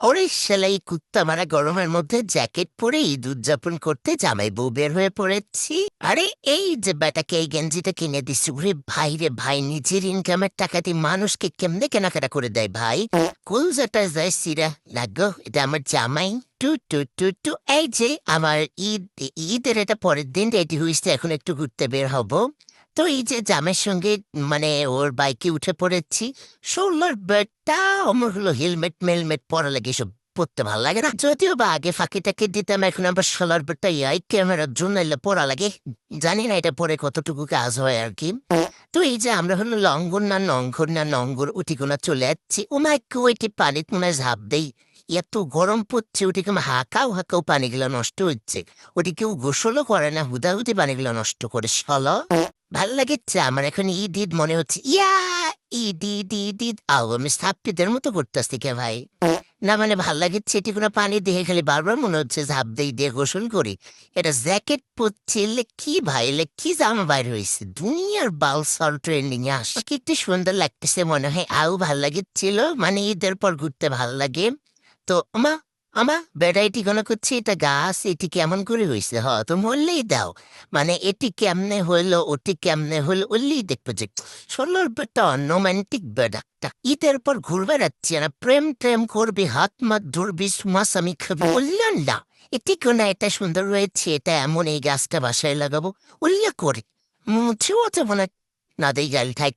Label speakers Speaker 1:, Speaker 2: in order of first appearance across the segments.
Speaker 1: ওরে শালাই কুত্তা মারা গরমের মধ্যে জ্যাকেট পরে ঈদ উদযাপন করতে জামাই বউ বের হয়ে পড়েছি। আরে এই যে বেটাকে এই গেঞ্জিটা কিনে দিছি, ওরে ভাই রে ভাই, নিজের ইনকামের টাকা দিয়ে মানুষকে কেমনে কেনাকাটা করে দেয় ভাই। কুলজাটা যায় সিরা লাগো, এটা আমার জামাই। টু টু টু টু এই যে আমার ঈদের এটা পরের দিন রেডি হইছে, এখন একটু ঘুরতে বের হব। তো এই যে জামের সঙ্গে মানে ওর বাইকে উঠে পড়েছি। ষোলোর বেটা আমার হলো হেলমেট মেলমেট পরা লাগে, সব পড়তে ভালো লাগে না। যদিও বা আগে ফাঁকি টাকি দিতাম, এখন আবার ষোলোর বেটা ইয়াই ক্যামেরার জন্য এলে পড়া লাগে। জানি না এটা পরে কতটুকু কাজ হয় আর কি। তো এই যে আমরা হলো লঙ্গর উঠি কোনা চলে যাচ্ছি। ও মাই ওইটি পানিত মনে হয় ঝাঁপ দেই। এত গরম পড়ছে, ওটি কেমন হাঁকাও হাঁকাও পানিগুলো নষ্ট হচ্ছে। ওটি কেউ গোসলও করে না, হুদাহুদি পানিগুলো নষ্ট করে সল। ভাল লাগেছে আমার এখন ঈদ ঈদ মনে হচ্ছে। ইয়া ঈদ ঈদ ঈদ ঈদ আও আমি সাপ্পিদের মতো করতেছি কে ভাই। না মানে ভাল লাগেছে, এটি কোনো পানি দেখে খালি বারবার মনে হচ্ছে ঝাঁপ দেই দিয়ে গোসল করি। এটা জ্যাকেট পরছে কি ভাই, কি জামা বাইর হয়েছে, দুনিয়ার বালসাল ট্রেন্ডিং এ আসে কি একটু সুন্দর লাগতেছে মনে হয়। আও ভাল লাগেছিল, মানে ঈদের পর ঘুরতে ভাল লাগে। তো বেড়াইটি গণ করছি, এটা গাছ এটি কেমন করে হইছে, তো বললেই দাও। মানে এটি কেমনে হইলো ওটি কেমনে হইলো বললেই দেখবো যে ষোলোর বেটা রোমান্টিক বেড়াটা ঈদের পর ঘুরবে যাচ্ছি না, প্রেম টেম করবি, হাত মাত ধরবি, মাছ আমি খাবি বললেন না। এটি কোনা এটা সুন্দর রয়েছে, এটা এমন এই গাছটা বাসায় লাগাবো উল্লেখ করে মুছেও যাবো না। না দেই গাল ঠাই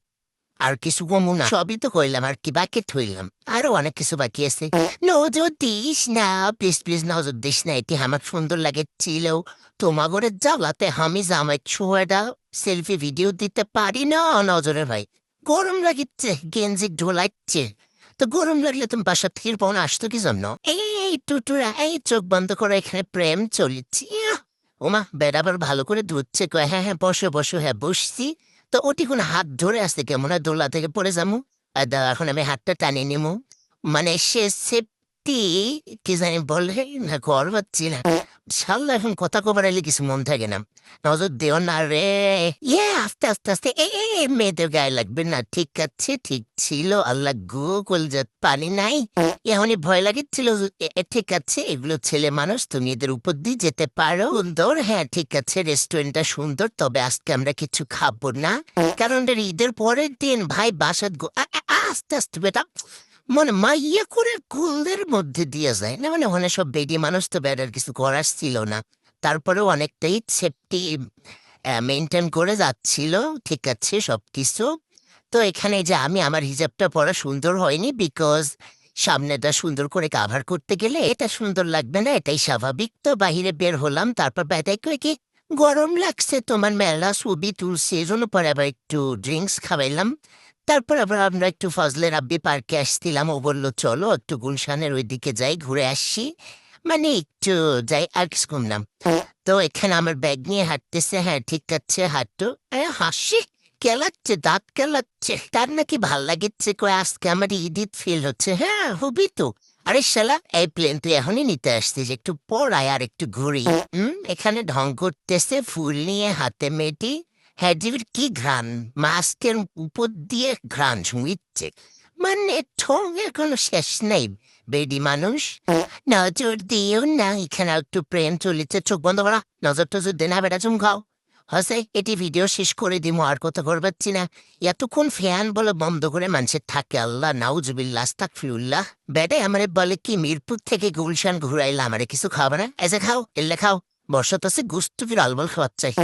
Speaker 1: আর কিছু কমু না, সবই তো কইলাম আর কি বাকি থইলাম। আরো অনেক কিছু বাকি আছে। নজর দিস না প্লিজ প্লিজ, নজর দিস না, এটি আমার সুন্দর লাগেছিল। তোমাগরের জ্বালাতে আমি জামাই ছোঁয়াটা সেলফি ভিডিও দিতে পারি না নজরে ভাই। গরম লাগিচ্ছে, গেঞ্জি ঢোলাচ্ছে। তো গরম লাগলে তুমি বাসা থেকে পাও না, আসতো কি জন্য? এই টুটুরা, এই চোখ বন্ধ করে এখানে প্রেম চলিচ্ছে। ওমা বেড়াবার ভালো করে ধুচ্ছে, কয় হ্যাঁ হ্যাঁ বসো বসো, হ্যাঁ বসছি। তো ওটি কোন হাত ধরে আসতে কেমন হয়, দোলা থেকে পড়ে যাবো। আর দাও এখন আমি হাতটা টানিয়ে নিমু, মানে সে সেফটি কি জানি বলে না, ঘর পাচ্ছি না। শাল্লা এখন কথা কবার এলে কিছু মন থাকে না। নজর দেও না রে। আস্তে আস্তে আস্তে মেয়েদের গায়ে লাগবে না, ঠিক আছে ঠিক ছিল। আল্লাহ গো কলজাত পানি নাই, এখনই ভয় লাগেছিল। ঠিক আছে, এগুলো ছেলে মানুষ, তুমি এদের উপর দিয়ে যেতে পারো। সুন্দর, হ্যাঁ ঠিক আছে, রেস্টুরেন্টটা সুন্দর, তবে আজকে আমরা কিছু খাবো না, কারণ ঈদের পরের দিন ভাই বাসাত আস্তে আস্তে বেটা মানে মাইয়া করে কুলদের মধ্যে দিয়ে যায় না, মানে ওখানে সব বেডি মানুষ, তো বেড়ার কিছু করার ছিল না। তারপরেও অনেকটাই সেফটি মেনটেন করে যাচ্ছিল, ঠিক আছে সবকিছু। তো এখানে যে আমি আমার হিজাবটা পরা সুন্দর হয়নি, বিকজ সামনেটা সুন্দর করে কাভার করতে গেলে এটা সুন্দর লাগবে না, এটাই স্বাভাবিক। তো বাহিরে বের হলাম, তারপর বেটাই কয়ে কি গরম লাগছে তোমার, মেলা ছবি তুলছে, এজন্য পরে আবার একটু ড্রিঙ্কস খাওয়াইলাম। তারপর আবার আমরা একটু ফজলে রাব্বি পার্কে আসছিলাম, ও বললো চলো একটু গুলশানের ওইদিকে যাই, ঘুরে আসি, মানে একটু যাই আর কিছু কমলাম। তো এখানে আমার ব্যাগ নিয়ে হাঁটতেছে, হ্যাঁ ঠিক আছে হাঁটো। হাসি কেলাচ্ছে, দাঁত কেলাচ্ছে, তার নাকি ভাল লাগেছে, কয় আজকে আমার ঈদ ফিল হচ্ছে। হ্যাঁ হবি তো। আরে শালা এই প্লেন তুই এখনই নিতে আসছিস, একটু পড়ায় আর একটু ঘুরি। এখানে ঢং করতেছে ফুল নিয়ে হাতে মেয়েটি। হ্যাঁ জিবির কি ঘ্রাণ, মাস্কের উপর দিয়ে ঘ্রাণ শুঁইচ্ছে, মানে ঠোঙের কোনো শেষ নেই। বেডি মানুষ, নজর দিও না, এখানে একটু প্রেম চলিতে, চোখ বন্ধ করা, নজর টজর দে না বেটা, চুম খাও। হসে এটি ভিডিও শেষ করে দিমু, আর কথা করবাচ্ছি না। এতক্ষণ ফ্যান বলে বন্ধ করে মানুষের থাকে, আল্লাহ নাউজুবিল্লাহ আস্তাগফিরুল্লাহ। বেটাই আমারে বলে কি মিরপুর থেকে গুলশান ঘুরাইলা, আমারে কিছু খাবে না, এসে খাও এলে খাও, বর্ষা তো গুস্তু ফির আলবল খাওয়ার চাই।